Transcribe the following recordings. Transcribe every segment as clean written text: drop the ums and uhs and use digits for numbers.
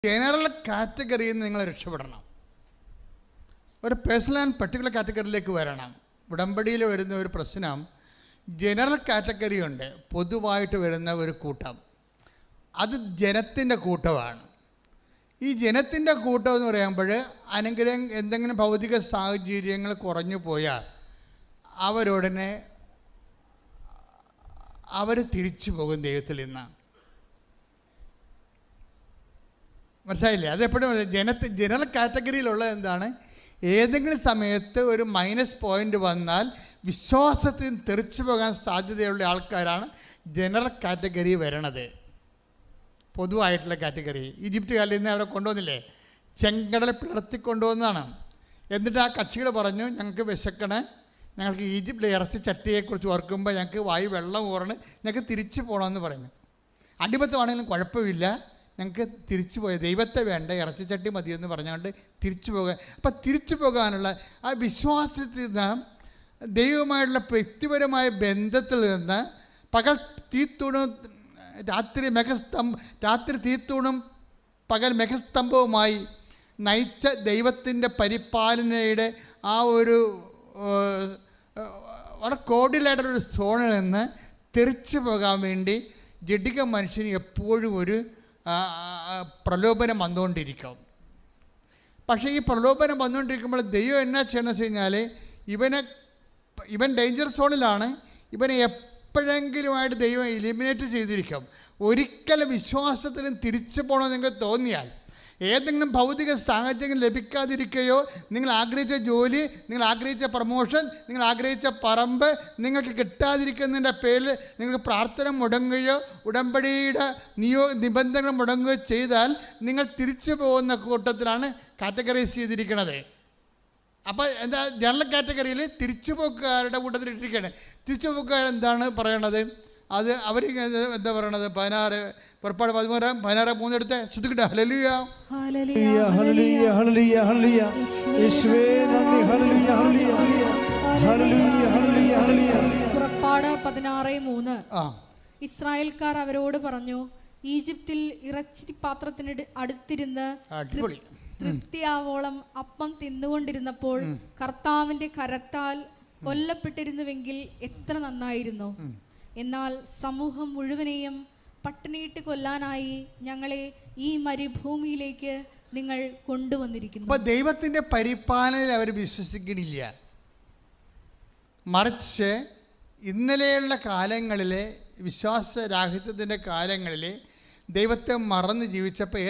General കാറ്റഗറിയിൽ നിന്ന് നിങ്ങൾ രക്ഷപ്പെടണം. ഒരു പേഴ്സണൽ ആൻഡ് പർട്ടിക്കുലർ കാറ്റഗറിയിലേക്ക് വരണം. ഉടമ്പടിയിൽ വരുന്ന ഒരു പ്രശ്നം, ജനറൽ കാറ്റഗറി ഉണ്ട്, പൊതുവായിട്ട് വരുന്ന ഒരു കൂട്ടം. അത് ജനത്തിൻ്റെ കൂട്ടമാണ്. ഈ ജനത്തിൻ്റെ കൂട്ടം എന്ന് പറയുമ്പോൾ അനുഗ്രഹം എന്തെങ്കിലും ഭൗതിക സാഹചര്യങ്ങൾ കുറഞ്ഞു പോയാൽ അവരുടനെ അവർ തിരിച്ചു പോകും ദൈവത്തിൽ നിന്ന്. മനസ്സിലായില്ലേ? അതെപ്പോഴും ജനറൽ കാറ്റഗറിയിലുള്ളത് എന്താണ്? ഏതെങ്കിലും സമയത്ത് ഒരു മൈനസ് പോയിൻ്റ് വന്നാൽ വിശ്വാസത്തിൽ തെറിച്ചു പോകാൻ സാധ്യതയുള്ള ആൾക്കാരാണ് ജനറൽ കാറ്റഗറി വരണത്. പൊതുവായിട്ടുള്ള കാറ്റഗറി. ഈജിപ്റ്റ് കാലിൽ നിന്ന് അവരെ കൊണ്ടുവന്നില്ലേ? ചെങ്കടൽ പിളർത്തിക്കൊണ്ടുവന്നതാണ്. എന്നിട്ട് ആ കക്ഷികൾ പറഞ്ഞു, ഞങ്ങൾക്ക് വിശക്കണേ, ഞങ്ങൾക്ക് ഈജിപ്തിലെ ഇറച്ചി ചട്ടിയെക്കുറിച്ച് ഓർക്കുമ്പോൾ ഞങ്ങൾക്ക് വായു വെള്ളം ഊറണ്, ഞങ്ങൾക്ക് തിരിച്ചു പോകണമെന്ന് പറഞ്ഞു. അടിമത്തമാണെങ്കിലും കുഴപ്പമില്ല, ഞങ്ങൾക്ക് തിരിച്ചു പോയ ദൈവത്തെ വേണ്ട, ഇറച്ചിച്ചട്ടി മതിയെന്ന് പറഞ്ഞുകൊണ്ട് തിരിച്ചു പോകാൻ. അപ്പം തിരിച്ചു പോകാനുള്ള ആ വിശ്വാസത്തിൽ നിന്ന്, ദൈവവുമായിട്ടുള്ള വ്യക്തിപരമായ ബന്ധത്തിൽ നിന്ന്, പകൽ തീത്തൂണും രാത്രി തീത്തൂണും പകൽ മെഘസ്തംഭവുമായി നയിച്ച ദൈവത്തിൻ്റെ പരിപാലനയുടെ ആ ഒരു വളരെ കോഡിലായിട്ടൊരു സോണിൽ നിന്ന് തെറിച്ചു പോകാൻ വേണ്ടി ജഡിക മനുഷ്യന് എപ്പോഴും ഒരു പ്രലോഭനം വന്നുകൊണ്ടിരിക്കും. പക്ഷേ ഈ പ്രലോഭനം വന്നുകൊണ്ടിരിക്കുമ്പോൾ ദൈവം എന്നാ ചെയ്യണമെന്ന് വെച്ച് കഴിഞ്ഞാൽ, ഇവൻ ഡേഞ്ചർ സോണിലാണ്, ഇവനെ എപ്പോഴെങ്കിലുമായിട്ട് ദൈവം എലിമിനേറ്റ് ചെയ്തിരിക്കും. ഒരിക്കലും വിശ്വാസത്തിലും തിരിച്ചു പോകണമെന്ന് നിങ്ങൾക്ക് തോന്നിയാൽ, ഏതെങ്കിലും ഭൗതിക സാഹചര്യം ലഭിക്കാതിരിക്കുകയോ, നിങ്ങൾ ആഗ്രഹിച്ച ജോലി, നിങ്ങൾ ആഗ്രഹിച്ച പ്രമോഷൻ, നിങ്ങൾ ആഗ്രഹിച്ച പറമ്പ് നിങ്ങൾക്ക് കിട്ടാതിരിക്കുന്നതിൻ്റെ പേരിൽ നിങ്ങൾക്ക് പ്രാർത്ഥന മുടങ്ങുകയോ ഉടമ്പടിയുടെ നിബന്ധനകൾ മുടങ്ങുകയോ ചെയ്താൽ നിങ്ങൾ തിരിച്ചു പോകുന്ന കൂട്ടത്തിലാണ് കാറ്റഗറൈസ് ചെയ്തിരിക്കുന്നത്. അപ്പോൾ എന്താ, ജനറൽ കാറ്റഗറിയിൽ തിരിച്ചുപോക്കുകാരുടെ കൂട്ടത്തിൽ ഇട്ടിരിക്കുകയാണ്. തിരിച്ചുപോക്കുകാരെന്താണ് പറയണത്? അത് അവർ എന്താ പറയണത്? 16 പുറപ്പാട് 13:3 എടുത്ത് ശ്രദ്ധിക്കട്ടെ. ഹല്ലേലൂയ ഹല്ലേലൂയ ഹല്ലേലൂയ ഹല്ലേലൂയ ഹല്ലേലൂയ യേശുവേ നന്ദി. ഹല്ലേലൂയ ഹല്ലേലൂയ ഹല്ലേലൂയ ഹല്ലേലൂയ ഹല്ലേലൂയ. പുറപ്പാട് 16:3. ഇസ്രായേൽക്കാർ അവരോട് പറഞ്ഞു, ഈജിപ്തിൽ ഇറച്ചി പാത്രത്തിന് അടുത്തിരുന്ന് തൃപ്തിയാവോളം അപ്പം തിന്നുകൊണ്ടിരുന്നപ്പോൾ കർത്താവിന്റെ കരത്താൽ കൊല്ലപ്പെട്ടിരുന്നുവെങ്കിൽ എത്ര നന്നായിരുന്നു. എന്നാൽ സമൂഹം മുഴുവനെയും പട്ടിണിയിട്ട് കൊല്ലാനായി ഞങ്ങളെ ഈ മരുഭൂമിയിലേക്ക് നിങ്ങൾ കൊണ്ടുവന്നിരിക്കുന്നു. അപ്പോൾ ദൈവത്തിൻ്റെ പരിപാലനയിൽ അവർ വിശ്വസിക്കണില്ല. മറിച്ച് ഇന്നലെയുള്ള കാലങ്ങളിലെ വിശ്വാസരാഹിത്യത്തിൻ്റെ കാലങ്ങളിൽ ദൈവത്തെ മറന്ന് ജീവിച്ചപ്പോൾ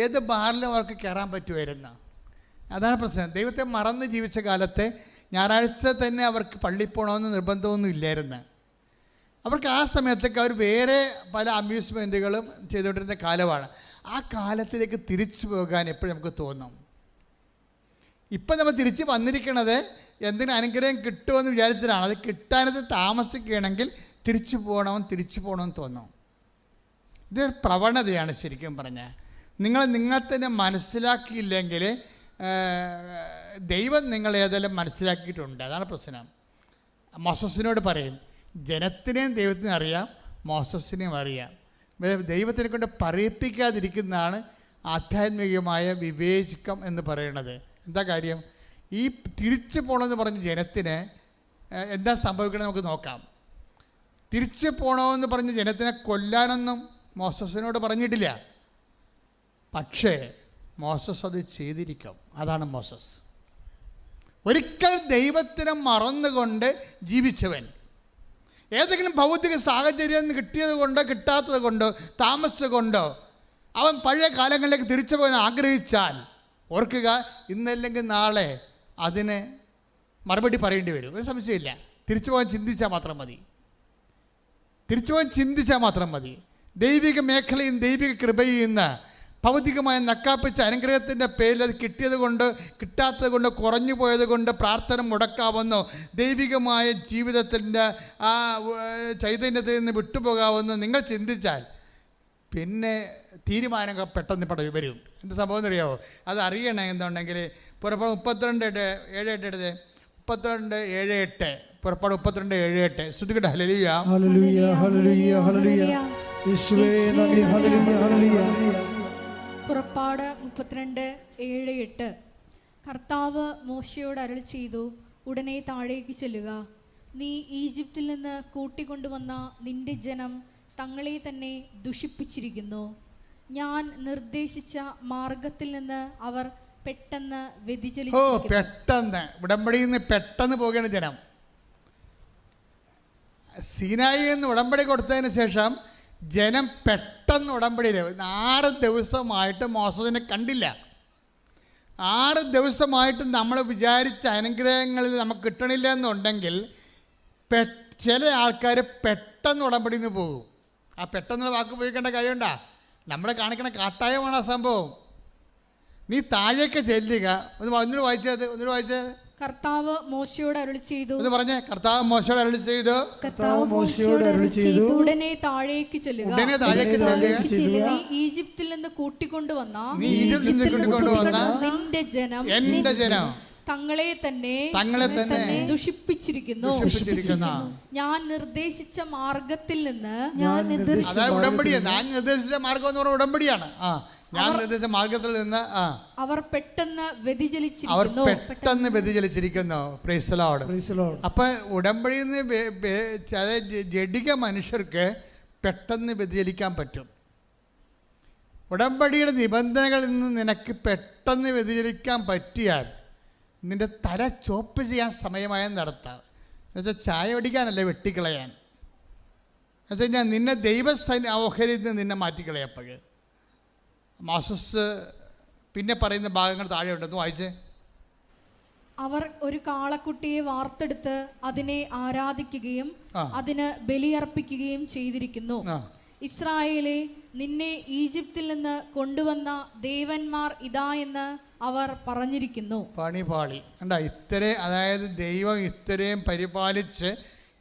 ഏത് ബാറിലും അവർക്ക് കയറാൻ പറ്റുമായിരുന്നു. അതാണ് പ്രശ്നം. ദൈവത്തെ മറന്ന് ജീവിച്ച കാലത്തെ ഞായറാഴ്ച തന്നെ അവർക്ക് പള്ളിയിൽ പോകണമെന്ന് നിർബന്ധമൊന്നും ഇല്ലായിരുന്നു. അവർക്ക് ആ സമയത്തൊക്കെ അവർ വേറെ പല അമ്യൂസ്മെൻറ്റുകളും ചെയ്തുകൊണ്ടിരുന്ന കാലമാണ്. ആ കാലത്തിലേക്ക് തിരിച്ചു പോകാൻ എപ്പോഴും നമുക്ക് തോന്നും. ഇപ്പം നമ്മൾ തിരിച്ച് വന്നിരിക്കണത് എന്തെങ്കിലും അനുഗ്രഹം കിട്ടുമെന്ന് വിചാരിച്ചിട്ടാണ്. അത് കിട്ടാനത് താമസിക്കുകയാണെങ്കിൽ തിരിച്ചു പോകണമെന്ന് തോന്നും. ഇതൊരു പ്രവണതയാണ് ശരിക്കും പറഞ്ഞാൽ. നിങ്ങൾ തന്നെ മനസ്സിലാക്കിയില്ലെങ്കിൽ ദൈവം നിങ്ങളേതെല്ലാം മനസ്സിലാക്കിയിട്ടുണ്ട്. അതാണ് പ്രശ്നം. മോസസിനോട് പറയും, ജനത്തിനെയും ദൈവത്തിനും അറിയാം, മോസസിനെയും അറിയാം. ദൈവത്തിനെ കൊണ്ട് പറയിപ്പിക്കാതിരിക്കുന്നതാണ് ആധ്യാത്മികമായ വിവേചകം എന്ന് പറയുന്നത്. എന്താ കാര്യം? ഈ തിരിച്ചു പോകണമെന്ന് പറഞ്ഞ് ജനത്തിന് എന്താ സംഭവിക്കണമെന്ന് നമുക്ക് നോക്കാം. തിരിച്ചു പോകണമെന്ന് പറഞ്ഞ് ജനത്തിനെ കൊല്ലാനൊന്നും മോസസിനോട് പറഞ്ഞിട്ടില്ല. പക്ഷേ മോസസ് അത് ചെയ്തിരിക്കും. അതാണ് മോസസ്. ഒരിക്കൽ ദൈവത്തിനെ മറന്നുകൊണ്ട് ജീവിച്ചവൻ, ഏതെങ്കിലും ഭൗതിക സാഹചര്യം കിട്ടിയത് കൊണ്ടോ കിട്ടാത്തത് കൊണ്ടോ താമസിച്ചത് കൊണ്ടോ അവൻ പഴയ കാലങ്ങളിലേക്ക് തിരിച്ചു പോകാൻ ആഗ്രഹിച്ചാൽ, ഓർക്കുക, ഇന്നല്ലെങ്കിൽ നാളെ അതിന് മറുപടി പറയേണ്ടി വരും. ഒരു സംശയമില്ല. തിരിച്ചു പോകാൻ ചിന്തിച്ചാൽ മാത്രം മതി. ദൈവിക മേഖലയും ദൈവിക കൃപയും ഇന്ന് ഭൗതികമായ നക്കാപ്പിച്ച അനുഗ്രഹത്തിൻ്റെ പേരിൽ അത് കിട്ടിയത് കൊണ്ട് കിട്ടാത്തത് കൊണ്ട് കുറഞ്ഞു പോയത് കൊണ്ട് പ്രാർത്ഥന മുടക്കാവുന്നോ, ദൈവികമായ ജീവിതത്തിൻ്റെ ആ ചൈതന്യത്തിൽ നിന്ന് വിട്ടുപോകാമെന്ന് നിങ്ങൾ ചിന്തിച്ചാൽ പിന്നെ തീരുമാനങ്ങൾ പെട്ടെന്ന് വരും. എന്ത് സംഭവം എന്നറിയാമോ? അത് അറിയണം. എന്നുണ്ടെങ്കിൽ പുറപ്പാട് 32:7 32:7 പുറപ്പാട് 32:7 ശ്രദ്ധിക്കട്ടെ. ഹല്ലേലൂയ ഹല്ലേലൂയ ഹല്ലേലൂയ ഹല്ലേലൂയ യേശുവേ നന്ദി. ഹല്ലേലൂയ ഹല്ലേലൂയ പുറപ്പാട് 32:7-8. കർത്താവ് മോശയോട് അരുളി ചെയ്തു, ഉടനെ താഴേക്ക് ചെല്ലുക. നീ ഈജിപ്തിൽ നിന്ന് കൂട്ടിക്കൊണ്ടുവന്ന നിന്റെ ജനം തങ്ങളെ തന്നെ ദുഷിപ്പിച്ചിരിക്കുന്നു. ഞാൻ നിർദ്ദേശിച്ച മാർഗത്തിൽ നിന്ന് അവർ പെട്ടെന്ന് വ്യതിചലിച്ചിരിക്കുന്നു. പെട്ടെന്ന് ഉടമ്പടിയിൽ നിന്ന് പെട്ടെന്ന് പോകുകയാണ് ജനം. സീനായിൽ നിന്ന് ഉടമ്പടി കൊടുത്തതിന് ശേഷം ജനം പെട്ടെന്ന് ഉടമ്പടിയിൽ 6 ദിവസമായിട്ട് മോശത്തിനെ കണ്ടില്ല. 6 ദിവസമായിട്ട് നമ്മൾ വിചാരിച്ച അനുഗ്രഹങ്ങളിൽ നമുക്ക് കിട്ടണില്ല എന്നുണ്ടെങ്കിൽ ചില ആൾക്കാർ പെട്ടെന്ന് ഉടമ്പടിയിൽ നിന്ന് പോകും. ആ പെട്ടെന്നുള്ള വാക്ക് ഉപയോഗിക്കേണ്ട കാര്യമുണ്ടാ? നമ്മളെ കാണിക്കണ കാട്ടായമാണ് ആ സംഭവം. നീ താഴേക്ക് ചെല്ലുക. ഒന്നുകൂടി വായിച്ചത്. കർത്താവ് മോശയോട് അരുളി ചെയ്തു എന്ന് പറഞ്ഞേ. കർത്താവ് മോശയോട് അരുളി ചെയ്തു ഉടനെ താഴേക്ക് ചെല്ലുക. നീ ഈജിപ്തിൽ നിന്ന് കൂട്ടിക്കൊണ്ടുവന്ന നിന്റെ ജനം എന്റെ ജനം തങ്ങളെ തന്നെ ദുഷിപ്പിച്ചിരിക്കുന്നു. ഞാൻ നിർദ്ദേശിച്ച മാർഗത്തിൽ നിന്ന് ഉടമ്പടിയാണ്. ഞാൻ നിർദ്ദേശിച്ച മാർഗം എന്ന് പറഞ്ഞ ഉടമ്പടിയാണ്. ഞാൻ നിർദ്ദേശിച്ച മാർഗത്തിൽ നിന്ന് അവർ പെട്ടെന്ന് വ്യതിചലിച്ചിരിക്കുന്നു. Praise the Lord. അപ്പൊ ഉടമ്പടിയിൽ നിന്ന് ജഡിക മനുഷ്യർക്ക് പെട്ടെന്ന് വ്യതിചലിക്കാൻ പറ്റും. ഉടമ്പടിയുടെ നിബന്ധനകളിൽ നിന്ന് നിനക്ക് പെട്ടെന്ന് വ്യതിചലിക്കാൻ പറ്റിയാൽ നിന്റെ തല ചോപ്പ് ചെയ്യാൻ സമയമായെന്ന് നടത്താം. എന്നുവെച്ചാൽ ചായ പിടിക്കാനല്ല, വെട്ടിക്കളയാൻ. എന്നുവെച്ചാൽ ഞാൻ നിന്നെ ഓഹരിയിൽ നിന്ന് നിന്നെ മാറ്റിക്കളയപ്പോഴ്. മോസസ് പിന്നെ പറയുന്ന ഭാഗങ്ങൾ താഴെ ഉണ്ടെന്ന് വായിച്ചേ. അവർ ഒരു കാളക്കുട്ടിയെ വാർത്തെടുത്ത് അതിനെ ആരാധിക്കുകയും അതിന് ബലിയർപ്പിക്കുകയും ചെയ്തിരിക്കുന്നു. ഇസ്രായേലേ, നിന്നെ ഈജിപ്തിൽ നിന്ന് കൊണ്ടുവന്ന ദേവന്മാർ ഇതാ എന്ന് അവർ പറഞ്ഞിരിക്കുന്നു. പണിപാളി കണ്ട. അതായത് ദൈവം ഇത്രയും പരിപാലിച്ച്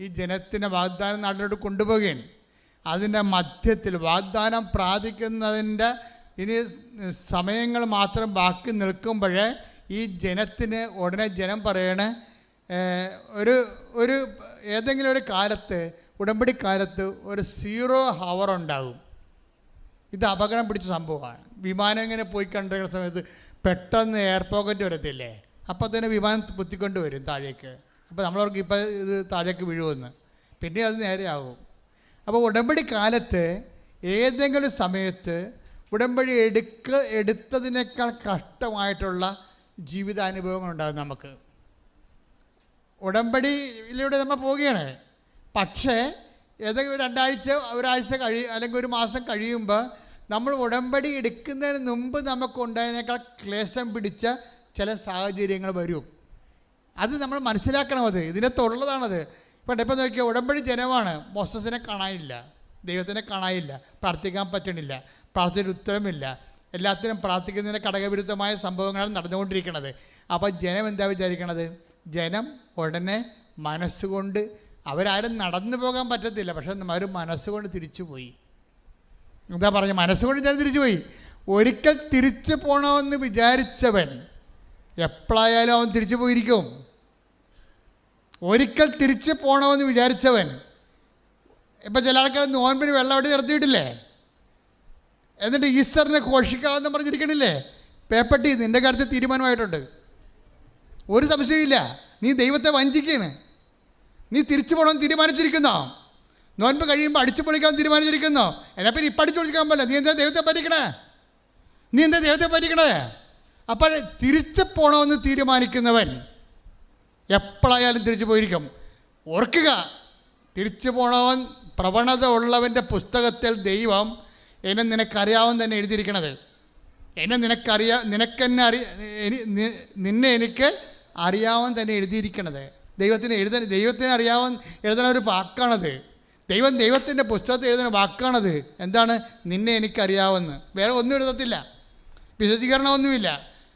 ഈ ജനത്തിനെ വാഗ്ദാന നാട്ടിലോട്ട് കൊണ്ടുപോവുകയാണ്. അതിൻ്റെ മധ്യത്തിൽ വാഗ്ദാനം പ്രാപിക്കുന്നതിൻ്റെ ഇനി സമയങ്ങൾ മാത്രം ബാക്കി നിൽക്കുമ്പോഴേ ഈ ജനത്തിന് ഉടനെ ജനം പറയണേ, ഒരു ഏതെങ്കിലും ഒരു കാലത്ത്, ഉടമ്പടി കാലത്ത് ഒരു 0 hour ഉണ്ടാകും. ഇത് അപകടം പിടിച്ച സംഭവമാണ്. വിമാനം ഇങ്ങനെ പോയി കണ്ടിരിക്കുന്ന സമയത്ത് പെട്ടെന്ന് എയർ പോക്കറ്റ് വരത്തില്ലേ, അപ്പോൾ തന്നെ വിമാനം കുത്തിക്കൊണ്ട് വരും താഴേക്ക്. അപ്പോൾ നമ്മളവർക്ക് ഇപ്പോൾ ഇത് താഴേക്ക് വീഴുമെന്ന്, പിന്നെ അത് നേരെയാകും. അപ്പോൾ ഉടമ്പടി കാലത്ത് ഏതെങ്കിലും സമയത്ത് ഉടമ്പടി എടുത്തതിനേക്കാൾ കഷ്ടമായിട്ടുള്ള ജീവിതാനുഭവങ്ങളുണ്ടാകും നമുക്ക്. ഉടമ്പടിയിലൂടെ നമ്മൾ പോവുകയാണ്. പക്ഷേ ഏതെങ്കിലും 2 ആഴ്ച, ഒരാഴ്ച അല്ലെങ്കിൽ 1 മാസം കഴിയുമ്പോൾ നമ്മൾ ഉടമ്പടി എടുക്കുന്നതിന് മുമ്പ് നമുക്കുണ്ടായതിനേക്കാൾ ക്ലേശം പിടിച്ച ചില സാഹചര്യങ്ങൾ വരും. അത് നമ്മൾ മനസ്സിലാക്കണം. ഇതിനകത്തുള്ളതാണത്. ഇപ്പം നോക്കിയാൽ ഉടമ്പടി ജനമാണ്. മോസസിനെ കാണാനില്ല, ദൈവത്തിനെ കാണാനില്ല, പ്രാർത്ഥിക്കാൻ പറ്റണില്ല, പ്രാർത്ഥനയിൽ ഉത്തരമില്ല, എല്ലാത്തിനും പ്രാർത്ഥിക്കുന്നതിന് ഘടകവിരുദ്ധമായ സംഭവങ്ങളാണ് നടന്നുകൊണ്ടിരിക്കുന്നത്. അപ്പോൾ ജനം എന്താ വിചാരിക്കണത്? ജനം ഉടനെ മനസ്സുകൊണ്ട്, അവരാരും നടന്നു പോകാൻ പറ്റത്തില്ല, പക്ഷെ അവർ മനസ്സുകൊണ്ട് തിരിച്ചുപോയി. എന്താ പറഞ്ഞ? മനസ്സുകൊണ്ട് ഞാൻ തിരിച്ചുപോയി. ഒരിക്കൽ തിരിച്ചു പോകണമെന്ന് വിചാരിച്ചവൻ എപ്പോഴായാലും അവൻ തിരിച്ചു പോയിരിക്കും. ഒരിക്കൽ തിരിച്ചു പോകണമെന്ന് വിചാരിച്ചവൻ, ഇപ്പം ചില ആൾക്കാർ നോൻപിന് വെള്ളം അവിടെ നിർത്തിയിട്ടില്ലേ, എന്നിട്ട് ഈസ്റ്ററിനെ ഘോഷിക്കാമെന്ന് പറഞ്ഞിരിക്കണില്ലേ? പേപ്പട്ടി നിൻ്റെ കാര്യത്തിൽ തീരുമാനമായിട്ടുണ്ട്, ഒരു സംശയമില്ല. നീ ദൈവത്തെ വഞ്ചിക്കുകയാണ്. നീ തിരിച്ചു പോകണമെന്ന് തീരുമാനിച്ചിരിക്കുന്നോ? നോൻപ് കഴിയുമ്പോൾ അടിച്ചു പൊളിക്കാൻ തീരുമാനിച്ചിരിക്കുന്നോ? എന്നാൽ പിന്നെ ഇപ്പം അടിച്ചു പൊളിക്കാൻ പറ്റില്ല. നീ എന്താ ദൈവത്തെ പറ്റിക്കണേ? അപ്പോൾ തിരിച്ചു പോകണമെന്ന് തീരുമാനിക്കുന്നവൻ എപ്പോഴായാലും തിരിച്ചു പോയിരിക്കും. ഓർക്കുക, തിരിച്ചു പോകണവൻ പ്രവണത ഉള്ളവൻ്റെ പുസ്തകത്തിൽ ദൈവം നിനക്കറിയാവുന്ന തന്നെ എഴുതിയിരിക്കണത്. നിന്നെ എനിക്ക് അറിയാവുന്ന തന്നെ എഴുതിയിരിക്കണത്. ദൈവത്തിനെ എഴുതുന്ന ഒരു വാക്കാണത്. ദൈവത്തിൻ്റെ പുസ്തകത്തിൽ എഴുതുന്ന വാക്കാണത്. എന്താണ്? നിന്നെ എനിക്കറിയാവുന്ന. വേറെ ഒന്നും എഴുതത്തില്ല, വിശദീകരണമൊന്നുമില്ല.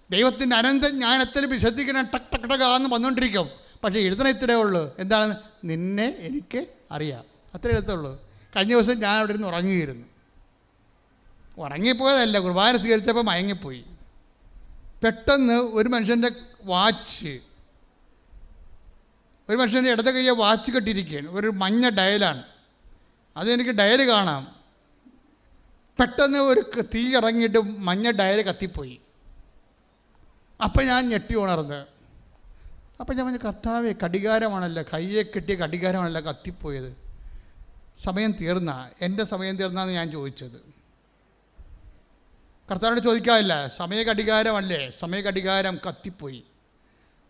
ദൈവത്തിൻ്റെ അനന്ത ജ്ഞാനത്തിൽ വിശദീകരണം ടക്കാന്ന് വന്നുകൊണ്ടിരിക്കും. പക്ഷേ എഴുതണ ഇത്രേ ഉള്ളൂ. എന്താണ്? നിന്നെ എനിക്ക് അറിയാം, അത്രേ എഴുത്തുള്ളൂ. കഴിഞ്ഞ ദിവസം ഞാൻ അവിടെ ഇരുന്ന് ഉറങ്ങിപ്പോയതല്ല, കുർബാന സ്വീകരിച്ചപ്പോൾ മയങ്ങിപ്പോയി. പെട്ടെന്ന് ഒരു മനുഷ്യൻ്റെ ഇടത് കയ്യെ വാച്ച് കെട്ടിയിരിക്കുകയാണ്. ഒരു മഞ്ഞ ഡയലാണ്. അതെനിക്ക് ഡയൽ കാണാം. പെട്ടെന്ന് ഒരു തീ ഇറങ്ങിയിട്ട് മഞ്ഞ ഡയറി കത്തിപ്പോയി. അപ്പം ഞാൻ ഞെട്ടി ഉണർന്ന്. അപ്പം ഞാൻ പറഞ്ഞു, കർത്താവേ, കടികാരമാണല്ലോ, കയ്യെ കിട്ടിയ കടികാരമാണല്ലോ കത്തിപ്പോയത്. സമയം തീർന്ന, എൻ്റെ സമയം തീർന്നാന്ന് ഞാൻ ചോദിച്ചത്. കർത്താവിനോട് ചോദിക്കാറില്ല, സമയ കടികാരമല്ലേ, സമയ കടികാരം കത്തിപ്പോയി,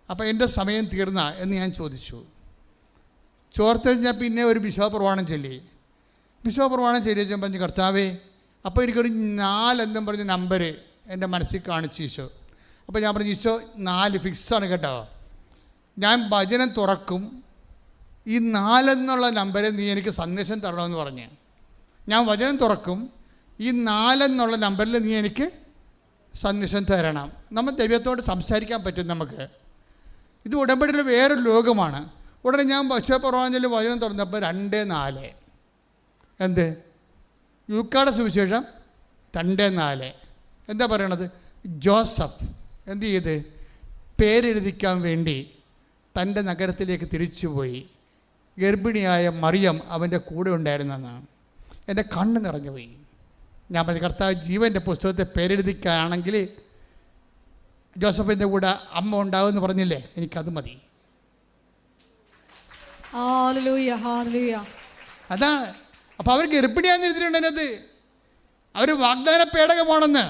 അപ്പോൾ എൻ്റെ സമയം തീർന്ന എന്ന് ഞാൻ ചോദിച്ചു. ചോർത്ത് കഴിഞ്ഞാൽ പിന്നെ ഒരു വിശ്വാസപ്രമാണം ചൊല്ലി. വിശ്വാസപ്രമാണം ചൊല്ലിയാൽ പറഞ്ഞു, കർത്താവേ, അപ്പോൾ എനിക്കൊരു 4 എന്നും പറഞ്ഞ നമ്പർ എൻ്റെ മനസ്സിൽ കാണിച്ചു ഈശോ. അപ്പോൾ ഞാൻ പറഞ്ഞു, ഈശോ 4 ഫിക്സാണ് കേട്ടോ, ഞാൻ വചനം തുറക്കും, ഈ 4 എന്നുള്ള നമ്പറിൽ നീ എനിക്ക് സന്ദേശം തരണമെന്ന് പറഞ്ഞ്. ഞാൻ വചനം തുറക്കും, ഈ 4 എന്നുള്ള നമ്പറിൽ നീ എനിക്ക് സന്ദേശം തരണം. നമ്മൾ ദൈവത്തോട് സംസാരിക്കാൻ പറ്റും നമുക്ക്. ഇത് ഉടമ്പടിയിൽ വേറൊരു ലോകമാണ്. ഉടനെ ഞാൻ വിശ്വാസപ്രമാണത്തിൽ വചനം തുറന്നപ്പോൾ 2:4. എന്ത്? ലൂക്കായുടെ സുവിശേഷം 2:4. എന്താ പറയണത്? ജോസഫ് എന്ത് ചെയ്ത് പേരെഴുതിക്കാൻ വേണ്ടി തൻ്റെ നഗരത്തിലേക്ക് തിരിച്ചുപോയി. ഗർഭിണിയായ മറിയം അവൻ്റെ കൂടെ ഉണ്ടായിരുന്നെന്നാണ്. എൻ്റെ കണ്ണ് നിറഞ്ഞു പോയി. ഞാൻ പറഞ്ഞു, കർത്താവ് ജീവൻ്റെ പുസ്തകത്തെ പേരെഴുതിക്കുകയാണെങ്കിൽ ജോസഫിൻ്റെ കൂടെ അമ്മ ഉണ്ടാവുമെന്ന് പറഞ്ഞില്ലേ, എനിക്കത് മതി. അതാണ്. അപ്പോൾ അവർ ഗർഭിണിയാന്ന് എഴുതിയിട്ടുണ്ട് അതിനകത്ത്. അവർ വാഗ്ദാന പേടകമാണെന്ന്.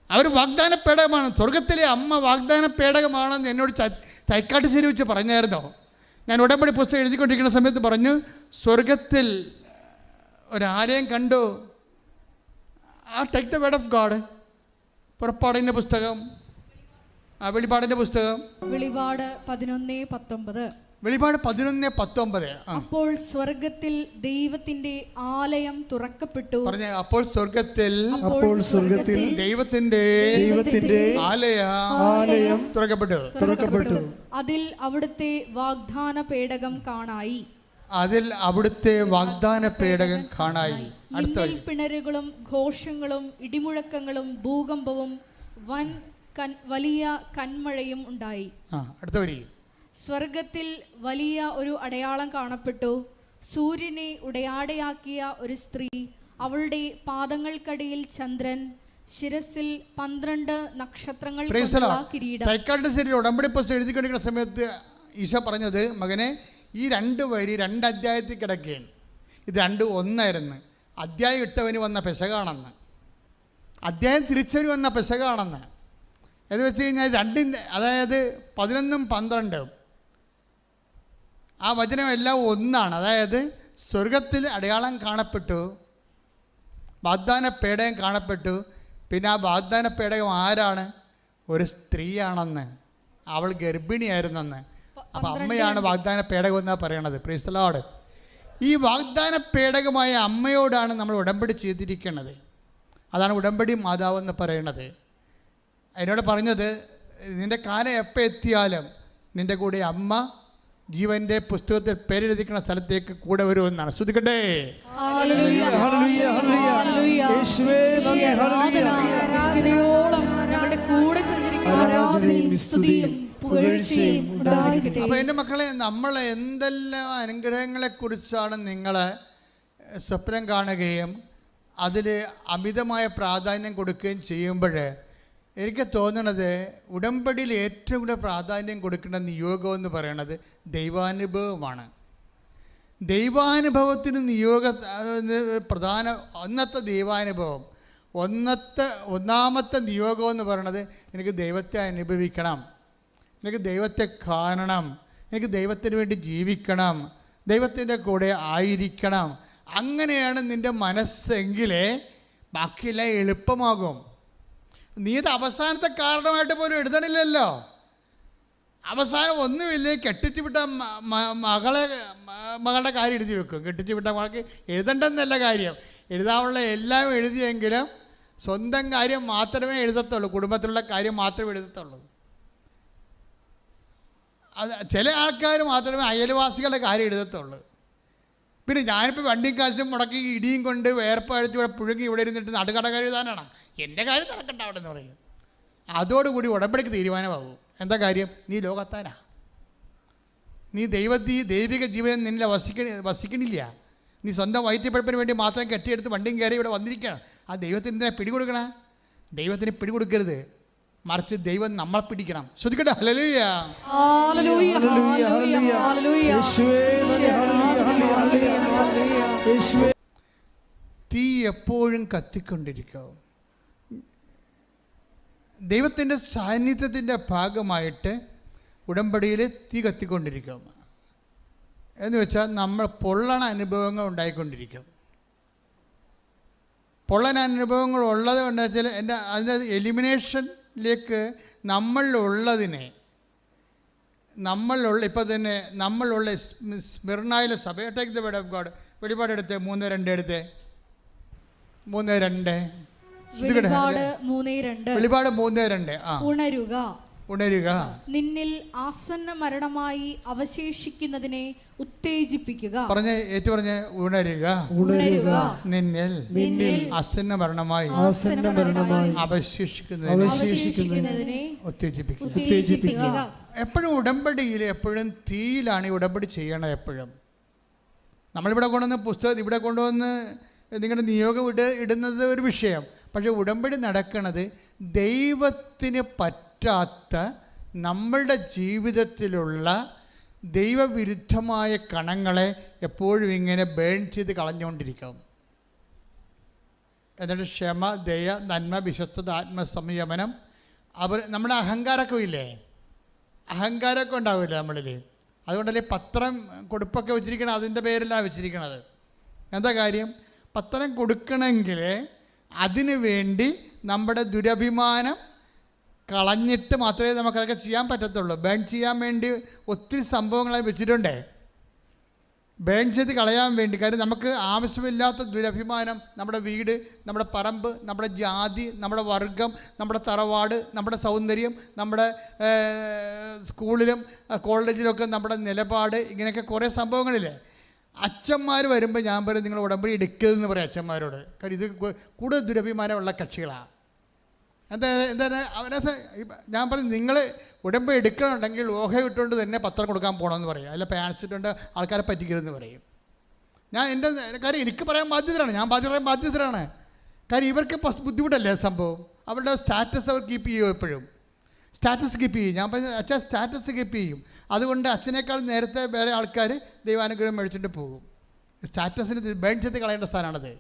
അവർ വാഗ്ദാന പേടകമാണ്. സ്വർഗത്തിലെ അമ്മ വാഗ്ദാന പേടകമാണെന്ന് എന്നോട് തൈക്കാട്ടുശ്ശേരി വെച്ച് പറഞ്ഞായിരുന്നോ? ഞാൻ ഉടമ്പടി പുസ്തകം എഴുതിക്കൊണ്ടിരിക്കുന്ന സമയത്ത് പറഞ്ഞു, സ്വർഗത്തിൽ ഒരാലയം കണ്ടു. Take the word of God. പുറപ്പാടിൻ്റെ പുസ്തകം, വെളിപാടിൻ്റെ പുസ്തകം, വെളിപാട് 11:19. വെളിപാട് 11:19. അപ്പോൾ സ്വർഗത്തിൽ ദൈവത്തിന്റെ ആലയം തുറക്കപ്പെട്ടു. പറഞ്ഞ, അപ്പോൾ സ്വർഗത്തിൽ ദൈവത്തിന്റെ ആലയം തുറക്കപ്പെട്ടു. അതിൽ അവിടുത്തെ വാഗ്ദാന പേടകം കാണായി. അതിൽ അവിടുത്തെ വാഗ്ദാന പേടകം കാണായി. മിന്നൽ പിണരുകളും ഘോഷങ്ങളും ഇടിമുഴക്കങ്ങളും ഭൂകമ്പവും വലിയ കന്മഴയും ഉണ്ടായി. അടുത്ത വരി. സ്വർഗത്തിൽ വലിയ ഒരു അടയാളം കാണപ്പെട്ടു. സൂര്യനെ ഉടയാടയാക്കിയ ഒരു സ്ത്രീ, അവളുടെ പാദങ്ങൾക്കടിയിൽ ചന്ദ്രൻ, ശിരസിൽ 12 നക്ഷത്രങ്ങൾ കൊണ്ടുള്ള കിരീടം. ഉടമ്പടി പുസ്തകം എഴുതിക്കൊണ്ടിരിക്കുന്ന സമയത്ത് ഈശോ പറഞ്ഞത്, മകനെ, ഈ 2 വരി 2 അധ്യായത്തിൽ കിടക്കുകയാണ്. ഇത് 2 ഒന്നായിരുന്നു. അധ്യായം ഇട്ടവന് വന്ന പെസകാണെന്ന്, അധ്യായം തിരിച്ചവന് വന്ന പെസകാണെന്ന്. എന്ന് വെച്ച് കഴിഞ്ഞാൽ 2, അതായത് 11ഉം 12ഉം ആ വചനം എല്ലാം ഒന്നാണ്. അതായത് സ്വർഗത്തിൽ അടയാളം കാണപ്പെട്ടു, വാഗ്ദാന പേടകം കാണപ്പെട്ടു. പിന്നെ ആ വാഗ്ദാന പേടകം ആരാണ്? ഒരു സ്ത്രീയാണെന്ന്, അവൾ ഗർഭിണിയായിരുന്നെന്ന്. അപ്പം അമ്മയാണ് വാഗ്ദാന പേടകം എന്നാണ് പറയണത്. Praise the Lord. ഈ വാഗ്ദാന പേടകമായ അമ്മയോടാണ് നമ്മൾ ഉടമ്പടി ചെയ്തിരിക്കുന്നത്. അതാണ് ഉടമ്പടി മാതാവ് എന്ന് പറയുന്നത്. എന്നോട് പറഞ്ഞത്, നിൻ്റെ കാലം എപ്പോൾ എത്തിയാലും നിൻ്റെ കൂടെ അമ്മ ജീവൻ്റെ പുസ്തകത്തിൽ പേരെഴുതിക്കുന്ന സ്ഥലത്തേക്ക് കൂടെ വരുമെന്നാണ്. ശ്രദ്ധിക്കട്ടെ. അപ്പോൾ എൻ്റെ മക്കളെ, നമ്മൾ എന്തെല്ലാം അനുഗ്രഹങ്ങളെക്കുറിച്ചാണ് നിങ്ങളെ സ്വപ്നം കാണുകയും അതിൽ അമിതമായ പ്രാധാന്യം കൊടുക്കുകയും ചെയ്യുമ്പോൾ എനിക്ക് തോന്നുന്നത് ഉടമ്പടിയിൽ ഏറ്റവും കൂടുതൽ പ്രാധാന്യം കൊടുക്കേണ്ട നിയോഗം എന്ന് പറയുന്നത് ദൈവാനുഭവമാണ്. ദൈവാനുഭവത്തിന് പ്രധാന ഒന്നാമത്തെ നിയോഗം എന്ന് പറയുന്നത്, എനിക്ക് ദൈവത്തെ അനുഭവിക്കണം, എനിക്ക് ദൈവത്തെ കാണണം, എനിക്ക് ദൈവത്തിന് വേണ്ടി ജീവിക്കണം, ദൈവത്തിൻ്റെ കൂടെ ആയിരിക്കണം. അങ്ങനെയാണ് നിൻ്റെ മനസ്സെങ്കിലേ ബാക്കിയെല്ലാം എളുപ്പമാകും. നീ ഇത് അവസാനത്തെ കാരണമായിട്ട് പോലും എഴുതണില്ലല്ലോ. അവസാനം ഒന്നുമില്ലേ, കെട്ടിച്ചു വിട്ട മകളുടെ കാര്യം എഴുതി വെക്കും. കെട്ടിച്ചു വിട്ട മകൾക്ക് എഴുതണ്ടെന്നല്ല കാര്യം, എഴുതാനുള്ള എല്ലാം എഴുതിയെങ്കിലും സ്വന്തം കാര്യം മാത്രമേ എഴുതത്തുള്ളൂ, കുടുംബത്തിലുള്ള കാര്യം മാത്രമേ എഴുതത്തുള്ളൂ. അത് ചില ആൾക്കാർ മാത്രമേ അയൽവാസികളുടെ കാര്യം എഴുതത്തുള്ളൂ. പിന്നെ ഞാനിപ്പോൾ വണ്ടിയും കാശും മുടക്കി ഇടിയും കൊണ്ട് വേർപ്പഴിച്ച് ഇവിടെ പുഴുങ്ങി ഇവിടെ ഇരുന്നിട്ട് നടുകട എഴുതാനാണ്, എൻ്റെ കാര്യം നടക്കണ്ട അവിടെ എന്ന് പറയും. അതോടുകൂടി ഉടമ്പടിക്ക് തീരുമാനമാകും. എന്താ കാര്യം? നീ ലോകത്താനാ, നീ ദൈവിക ജീവൻ നിന്നിൽ വസിക്കണില്ല. നീ സ്വന്തം വയറ്റിപ്പഴപ്പിന് വേണ്ടി മാത്രം കെട്ടിയെടുത്ത് വണ്ടിയും കയറി ഇവിടെ വന്നിരിക്കുകയാണ്. ആ ദൈവത്തിന് എന്തിനാ പിടികൊടുക്കണ? ദൈവത്തിന് പിടികൊടുക്കരുത്, മറിച്ച് ദൈവം നമ്മളെ പിടിക്കണം. ശ്രദ്ധിക്കട്ടെ. ഹല്ലേലൂയ. ഹല്ലേലൂയ, ഹല്ലേലൂയ, ഹല്ലേലൂയ. തീ എപ്പോഴും കത്തിക്കൊണ്ടിരിക്കും. ദൈവത്തിൻ്റെ സാന്നിധ്യത്തിൻ്റെ ഭാഗമായിട്ട് ഉടമ്പടിയിൽ തീ കത്തിക്കൊണ്ടിരിക്കും. എന്ന് വെച്ചാൽ നമ്മൾ പൊള്ളണ അനുഭവങ്ങൾ ഉണ്ടായിക്കൊണ്ടിരിക്കും. പൊള്ളൻ അനുഭവങ്ങൾ ഉള്ളത് കൊണ്ട് വെച്ചാൽ അതിൻ്റെ എലിമിനേഷനിലേക്ക് നമ്മളിലുള്ളതിനെ ഇപ്പോൾ തന്നെ നമ്മളുള്ള സ്മിർനായിലെ സഭ, take the word of God. വെളിപാട് എടുത്ത് 3:2 എടുത്ത് 3:2. വെളിപാട് 3:2. ഉണരുക, നിന്നിൽ ആസന്ന മരണമായി അവശേഷിക്കുന്നതിനെ ഉത്തേജിപ്പിക്കുക. പറഞ്ഞ് ഏറ്റു പറഞ്ഞ് ഉണരുക, നിന്നിൽ ആസന്ന മരണമായി അവശേഷിക്കുന്നതിനെ ഉത്തേജിപ്പിക്കുക. എപ്പോഴും ഉടമ്പടിയിൽ എപ്പോഴും തീയിലാണ് ഈ ഉടമ്പടി ചെയ്യണത്. എപ്പോഴും നമ്മളിവിടെ കൊണ്ടുവന്ന് പുസ്തകം ഇവിടെ കൊണ്ടുവന്ന് നിങ്ങളുടെ നിയോഗം ഇടുന്നത് ഒരു വിഷയം. പക്ഷേ ഉടമ്പടി നടക്കുന്നത് ദൈവത്തിന് പറ്റാത്ത നമ്മളുടെ ജീവിതത്തിലുള്ള ദൈവവിരുദ്ധമായ കണങ്ങളെ എപ്പോഴും ഇങ്ങനെ ബേൺ ചെയ്ത് കളഞ്ഞുകൊണ്ടിരിക്കും. എന്നിട്ട് ക്ഷമ, ദയ, നന്മ, വിശ്വസ്തത, ആത്മസംയമനം. നമ്മുടെ അഹങ്കാരമൊക്കെ ഇല്ലേ, അഹങ്കാരമൊക്കെ ഉണ്ടാവില്ല നമ്മളിൽ. അതുകൊണ്ടല്ലേ പത്രം കൊടുപ്പൊക്കെ വെച്ചിരിക്കണം, അതിൻ്റെ പേരിലാണ് വെച്ചിരിക്കണത്. എന്താ കാര്യം? പത്രം കൊടുക്കണമെങ്കിൽ അതിനു വേണ്ടി നമ്മുടെ ദുരഭിമാനം കളഞ്ഞിട്ട് മാത്രമേ നമുക്കതൊക്കെ ചെയ്യാൻ പറ്റത്തുള്ളൂ. ബേൺ ചെയ്യാൻ വേണ്ടി ഒത്തിരി സംഭവങ്ങളായി വെച്ചിട്ടുണ്ടേ, ബേൺ ചെയ്ത് കളയാൻ വേണ്ടി. കാര്യം നമുക്ക് ആവശ്യമില്ലാത്ത ദുരഭിമാനം, നമ്മുടെ വീട്, നമ്മുടെ പറമ്പ്, നമ്മുടെ ജാതി, നമ്മുടെ വർഗം, നമ്മുടെ തറവാട്, നമ്മുടെ സൗന്ദര്യം, നമ്മുടെ സ്കൂളിലും കോളേജിലൊക്കെ നമ്മുടെ നിലപാട്, ഇങ്ങനെയൊക്കെ കുറേ സംഭവങ്ങളില്ലേ. അച്ഛന്മാർ വരുമ്പോൾ ഞാൻ പറയും നിങ്ങൾ ഉടമ്പടി എടുക്കരുതെന്ന് പറയും അച്ഛന്മാരോട്. കാര്യം ഇത് കൂടുതൽ ദുരഭിമാനമുള്ള കക്ഷികളാണ്. എന്താണ് ഞാൻ പറയും നിങ്ങൾ ഉടമ്പടി എടുക്കണമെന്നുണ്ടെങ്കിൽ ഓഹ ഇട്ടുകൊണ്ട് തന്നെ പത്രം കൊടുക്കാൻ പോകണമെന്ന് പറയും. അല്ല പാൻസിട്ടുണ്ട് ആൾക്കാരെ പറ്റിക്കരുതെന്ന് പറയും. ഞാൻ എൻ്റെ കാര്യം എനിക്ക് പറയാൻ ബാധ്യതരാണ്, ഞാൻ ബാധ്യതരാണ്. കാര്യം ഇവർക്ക് ബുദ്ധിമുട്ടല്ലേ സംഭവം. അവരുടെ സ്റ്റാറ്റസ് അവർ കീപ്പ് ചെയ്യും, എപ്പോഴും സ്റ്റാറ്റസ് കീപ്പ് ചെയ്യും. ഞാൻ പറഞ്ഞ അച്ഛൻ സ്റ്റാറ്റസ് കീപ്പ് ചെയ്യും. അതുകൊണ്ട് അച്ഛനേക്കാൾ നേരത്തെ വേറെ ആൾക്കാർ ദൈവാനുഗ്രഹം മേടിച്ചിട്ട് പോകും. സ്റ്റാറ്റസിന് ബേൺ ചെയ്ത് കളയേണ്ട സ്ഥാനമാണത്.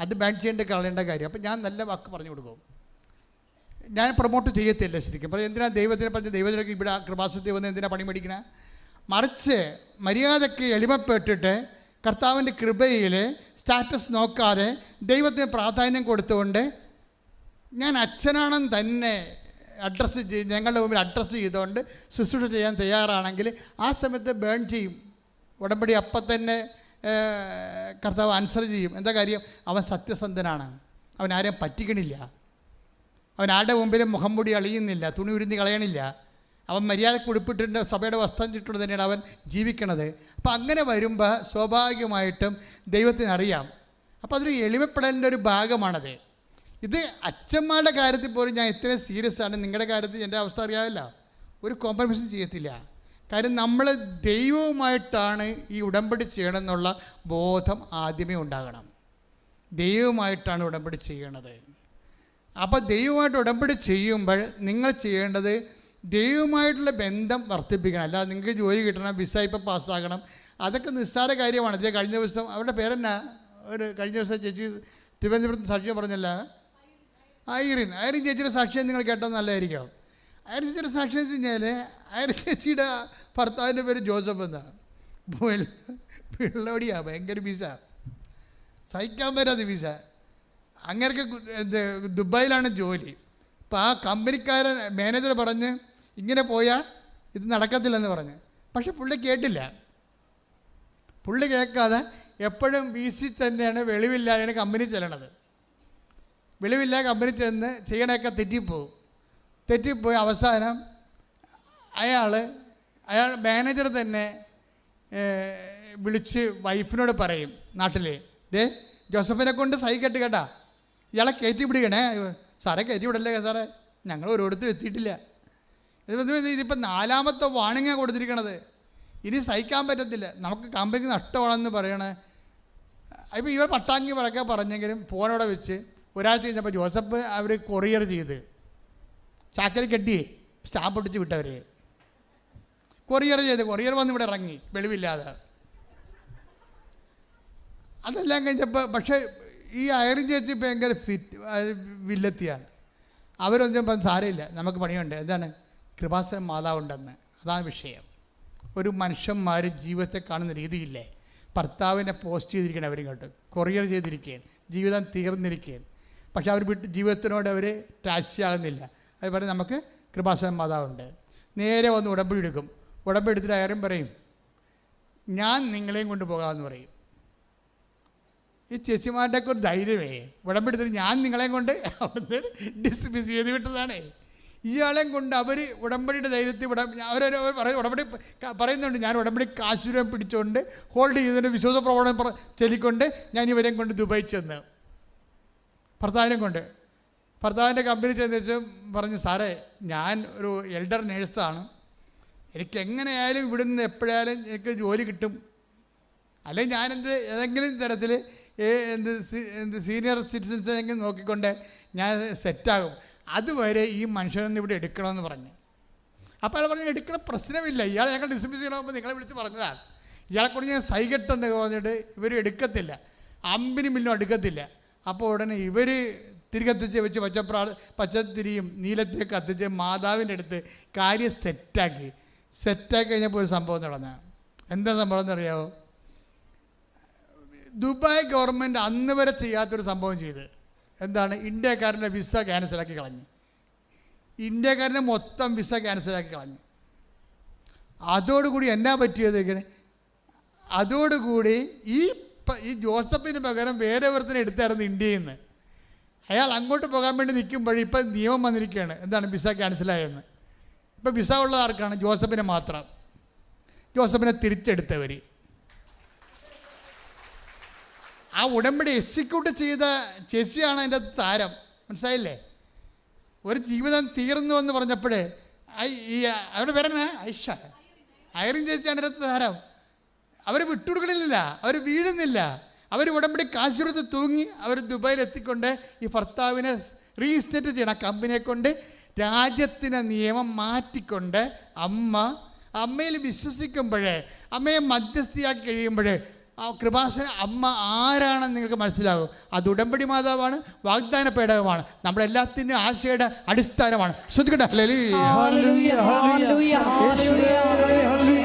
അത് ബേൺ ചെയ്യേണ്ട കളയേണ്ട കാര്യം. അപ്പം ഞാൻ നല്ല വാക്ക് പറഞ്ഞു കൊടുക്കും. ഞാൻ പ്രൊമോട്ട് ചെയ്യത്തില്ല ശരിക്കും. അപ്പോൾ എന്തിനാണ് ദൈവത്തിനെ പറഞ്ഞ് ദൈവത്തിലേക്ക് ഇവിടെ കൃപാസനത്തിൽ വന്ന് എന്തിനാണ് പണി മേടിക്കണേ? മറിച്ച് മര്യാദയ്ക്ക് എളിമപ്പെട്ടിട്ട് കർത്താവിൻ്റെ കൃപയിൽ സ്റ്റാറ്റസ് നോക്കാതെ ദൈവത്തിന് പ്രാധാന്യം കൊടുത്തുകൊണ്ട് ഞാൻ അച്ഛനാണെന്ന് തന്നെ ഞങ്ങളുടെ മുമ്പിൽ അഡ്രസ്സ് ചെയ്തുകൊണ്ട് ശുശ്രൂഷ ചെയ്യാൻ തയ്യാറാണെങ്കിൽ ആ സമയത്ത് ബേൺ ചെയ്യും ഉടമ്പടി. അപ്പം തന്നെ കർത്താവ് ആൻസർ ചെയ്യും. എന്താ കാര്യം? അവൻ സത്യസന്ധനാണ്, അവൻ ആരെയും പറ്റിക്കണില്ല, അവൻ ആരുടെ മുമ്പിലും മുഖം മൂടി അളിയുന്നില്ല, തുണി ഉരുന്നി കളയണില്ല, അവൻ മര്യാദക്ക് ഉടുപ്പിട്ടിട്ട് സഭയുടെ വസ്ത്രം ചുറ്റുകൊണ്ട് തന്നെയാണ് അവൻ ജീവിക്കണത്. അപ്പം അങ്ങനെ വരുമ്പോൾ സ്വാഭാവികമായിട്ടും ദൈവത്തിനറിയാം. അപ്പോൾ അതൊരു എളിമപ്പെടലിൻ്റെ ഒരു ഭാഗമാണത്. ഇത് അച്ഛന്മാരുടെ കാര്യത്തിൽ പോലും ഞാൻ ഇത്രയും സീരിയസ് ആണ്. നിങ്ങളുടെ കാര്യത്തിൽ എൻ്റെ അവസ്ഥ അറിയാമല്ല, ഒരു കോംപ്രമൈസും ചെയ്യത്തില്ല. കാര്യം നമ്മൾ ദൈവവുമായിട്ടാണ് ഈ ഉടമ്പടി ചെയ്യണമെന്നുള്ള ബോധം ആദ്യമേ ഉണ്ടാകണം. ദൈവവുമായിട്ടാണ് ഉടമ്പടി ചെയ്യണത്. അപ്പോൾ ദൈവമായിട്ട് ഉടമ്പടി ചെയ്യുമ്പോൾ നിങ്ങൾ ചെയ്യേണ്ടത് ദൈവമായിട്ടുള്ള ബന്ധം വർദ്ധിപ്പിക്കണം. അല്ലാതെ നിങ്ങൾക്ക് ജോലി കിട്ടണം, വിസ ഇപ്പം പാസ്സാകണം, അതൊക്കെ നിസ്സാര കാര്യമാണ്. ഇത് കഴിഞ്ഞ ദിവസം അവരുടെ പേരെന്നാ, കഴിഞ്ഞ ദിവസം ചേച്ചി തിരുവനന്തപുരത്ത് സാക്ഷ്യം പറഞ്ഞല്ല, ഐറിൻ ചേച്ചിയുടെ സാക്ഷ്യം നിങ്ങൾ കേട്ടാൽ നല്ലതായിരിക്കും. ഐറിൻ ചേച്ചിയുടെ സാക്ഷ്യം വെച്ച് കഴിഞ്ഞാൽ ഐറിൻ ചേച്ചിയുടെ ഭർത്താവിൻ്റെ പേര് ജോസഫ് എന്നാണ്. പിള്ളോടിയാണ്, ഭയങ്കര വിസ, സഹിക്കാൻ പറ്റാത്ത വിസ. അങ്ങനെയൊക്കെ ദുബായിലാണ് ജോലി. അപ്പോൾ ആ കമ്പനിക്കാരൻ മാനേജർ പറഞ്ഞ് ഇങ്ങനെ പോയാൽ ഇത് നടക്കത്തില്ലെന്ന് പറഞ്ഞ്. പക്ഷെ പുള്ളി കേട്ടില്ല. പുള്ളി കേൾക്കാതെ എപ്പോഴും വീസി തന്നെയാണ് വെളിവില്ലാതെയാണ് കമ്പനി ചെല്ലണത്. വെളിവില്ലാതെ കമ്പനി ചെന്ന് ചെയ്യണമൊക്കെ തെറ്റിപ്പോയി അവസാനം അയാൾ മാനേജർ തന്നെ വിളിച്ച് വൈഫിനോട് പറയും, നാട്ടിൽ ജോസഫിനെ കൊണ്ട് സഹിക്കട്ട് കേട്ടാ, ഇയാളെ കയറ്റി പിടിക്കണേ. സാറേ കയറ്റി വിടല്ലേ സാറേ, ഞങ്ങൾ ഒരിടത്തും എത്തിയിട്ടില്ല. ഇതിപ്പോൾ 4ാമത്തെ വാണിങ്ങാണ് കൊടുത്തിരിക്കണത്. ഇനി സഹിക്കാൻ പറ്റത്തില്ല, നമുക്ക് കമ്പനിക്ക് നഷ്ടമാണെന്ന് പറയണേ. ഇപ്പോൾ ഇവർ പട്ടാങ്കി പറക്കെ പറഞ്ഞെങ്കിലും ഫോണോടെ വെച്ച് ഒരാഴ്ച കഴിഞ്ഞപ്പോൾ ജോസഫ് അവർ കൊറിയർ ചെയ്ത് ചാക്കൽ കെട്ടിയേ സ്റ്റാമ്പ് ഒട്ടിച്ച് വിട്ടവർ കൊറിയർ വന്ന് ഇവിടെ ഇറങ്ങി വെളിവില്ലാതെ. അതെല്ലാം കഴിഞ്ഞപ്പോൾ പക്ഷേ ഈ അയറിൻ ചേച്ചി ഭയങ്കര വില്ലത്തിയാണ്. അവരൊന്നും ഇപ്പം സാരമില്ല, നമുക്ക് പണിയുണ്ട്. എന്താണ്? കൃപാസന മാതാവുണ്ടെന്ന്. അതാണ് വിഷയം. ഒരു മനുഷ്യന്മാർ ജീവിതത്തെ കാണുന്ന രീതിയില്ലേ. ഭർത്താവിനെ പോസ്റ്റ് ചെയ്തിരിക്കുകയാണ്, അവരിങ്ങോട്ട് കൊറിയർ ചെയ്തിരിക്കുകയാണ്, ജീവിതം തീർന്നിരിക്കുകയാണ്. പക്ഷെ അവർ ജീവിതത്തിനോട് അവർ ടാച്ചിയാകുന്നില്ല. അത് പറയും നമുക്ക് കൃപാസന മാതാവുണ്ട്. നേരെ വന്ന് ഉടമ്പടി എടുക്കും. ഉടമ്പടി എടുത്തിട്ട് അയാളും പറയും ഞാൻ നിങ്ങളെയും കൊണ്ട് പോകാമെന്ന് പറയും. ഈ ചേച്ചിമാരുടെയൊക്കെ ഒരു ധൈര്യമേ. ഉടമ്പടി എടുത്തിട്ട് ഞാൻ നിങ്ങളെയും കൊണ്ട് അവിടുന്ന് ഡിസ്മിസ് ചെയ്ത് വിട്ടതാണ്. ഇയാളെയും കൊണ്ട് അവർ ഉടമ്പടിയുടെ ധൈര്യത്തിൽ ഉടമ്പടി പറയുന്നുണ്ട്, ഞാൻ ഉടമ്പടി കാശുരം പിടിച്ചുകൊണ്ട് ഹോൾഡ് ചെയ്തതിൻ്റെ വിശ്വാസ പ്രവണത ചൊല്ലിക്കൊണ്ട് ഞാൻ ഇവരെയും കൊണ്ട് ദുബായി ചെന്ന് ഭർത്താവിൻ്റെ കമ്പനി ചെന്ന് വെച്ച് പറഞ്ഞു, സാറേ ഞാൻ ഒരു എൽഡർ നേഴ്സാണ്, എനിക്ക് എങ്ങനെയായാലും ഇവിടുന്ന് എപ്പോഴായാലും എനിക്ക് ജോലി കിട്ടും, അല്ലെങ്കിൽ ഞാനെന്ത് ഏതെങ്കിലും തരത്തിൽ സീനിയർ സിറ്റിസൻസിനെങ്കിലും നോക്കിക്കൊണ്ട് ഞാൻ സെറ്റാകും, അതുവരെ ഈ മനുഷ്യനൊന്ന് ഇവിടെ എടുക്കണമെന്ന് പറഞ്ഞു. അപ്പോൾ അയാൾ പറഞ്ഞു എടുക്കണ പ്രശ്നമില്ല, ഇയാളെ ഞങ്ങൾ ഡിസ്മിസ് ചെയ്യണമെന്ന് നിങ്ങളെ വിളിച്ച് പറഞ്ഞതാണ്, ഇയാളെക്കൊണ്ട് ഞാൻ സൈകെട്ടെന്ന് പറഞ്ഞിട്ട് ഇവർ എടുക്കത്തില്ല, അമ്പിനും മില്ലും എടുക്കത്തില്ല. അപ്പോൾ ഉടനെ ഇവർ തിരികത്തിച്ച് വെച്ച് പച്ചത്തിരിയും നീലത്തിരിയൊക്കെ കത്തിച്ച് മാതാവിൻ്റെ അടുത്ത് കാര്യം സെറ്റാക്കി കഴിഞ്ഞപ്പോൾ ഒരു സംഭവം നടന്ന. എന്താ സംഭവം എന്നറിയാമോ? ദുബായ് ഗവൺമെൻറ് അന്ന് വരെ ചെയ്യാത്തൊരു സംഭവം ചെയ്ത്. എന്താണ്? ഇന്ത്യക്കാരൻ്റെ വിസ ക്യാൻസലാക്കി കളഞ്ഞു. ഇന്ത്യക്കാരൻ്റെ മൊത്തം വിസ ക്യാൻസലാക്കി കളഞ്ഞു. അതോടുകൂടി എന്നാ പറ്റിയത് ഇങ്ങനെ? അതോടുകൂടി ഈ ജോസഫിന് പകരം വേറെ ഒരുത്തനെ എടുത്തായിരുന്നു ഇന്ത്യയിൽ നിന്ന്. അയാൾ അങ്ങോട്ട് പോകാൻ വേണ്ടി നിൽക്കുമ്പോഴേ ഇപ്പം നിയമം വന്നിരിക്കുകയാണ്. എന്താണ്? വിസ ക്യാൻസലായെന്ന്. ഇപ്പം വിസ ഉള്ളത് ആർക്കാണ്? ജോസഫിനെ മാത്രം. ജോസഫിനെ തിരിച്ചെടുത്തവർ. ആ ഉടമ്പടി എക്സിക്യൂട്ട് ചെയ്ത ചേച്ചിയാണ് അതിൻ്റെ താരം. മനസ്സിലായില്ലേ? ഒരു ജീവിതം തീർന്നു എന്ന് പറഞ്ഞപ്പോഴേ അവരുടെ പേരെന്നാ? ഐറിൻ ചേച്ചിയാണ് അതിൻ്റെ താരം. അവർ വിട്ടുകൊടുക്കണില്ല, അവർ വീഴുന്നില്ല. അവർ ഉടമ്പടി കാശ് കൊടുത്ത് തൂങ്ങി അവർ ദുബായിൽ എത്തിക്കൊണ്ട് ഈ ഭർത്താവിനെ റീസ്റ്റേറ്റ് ചെയ്യണം. ആ കമ്പനിയെ കൊണ്ട് രാജ്യത്തിൻ്റെ നിയമം മാറ്റിക്കൊണ്ട് അമ്മയിൽ വിശ്വസിക്കുമ്പോഴേ, അമ്മയെ മധ്യസ്ഥയാക്കി കഴിയുമ്പോഴേ ആ കൃപാസന അമ്മ ആരാണെന്ന് നിങ്ങൾക്ക് മനസ്സിലാകും. അത് ഉടമ്പടി മാതാവാണ്, വാഗ്ദാന പേടകമാണ്, നമ്മുടെ എല്ലാത്തിൻ്റെ ആശയുടെ അടിസ്ഥാനമാണ്. ശ്രദ്ധിക്കട്ടെ. ഹല്ലേലൂയ ഹല്ലേലൂയ ഹല്ലേലൂയ.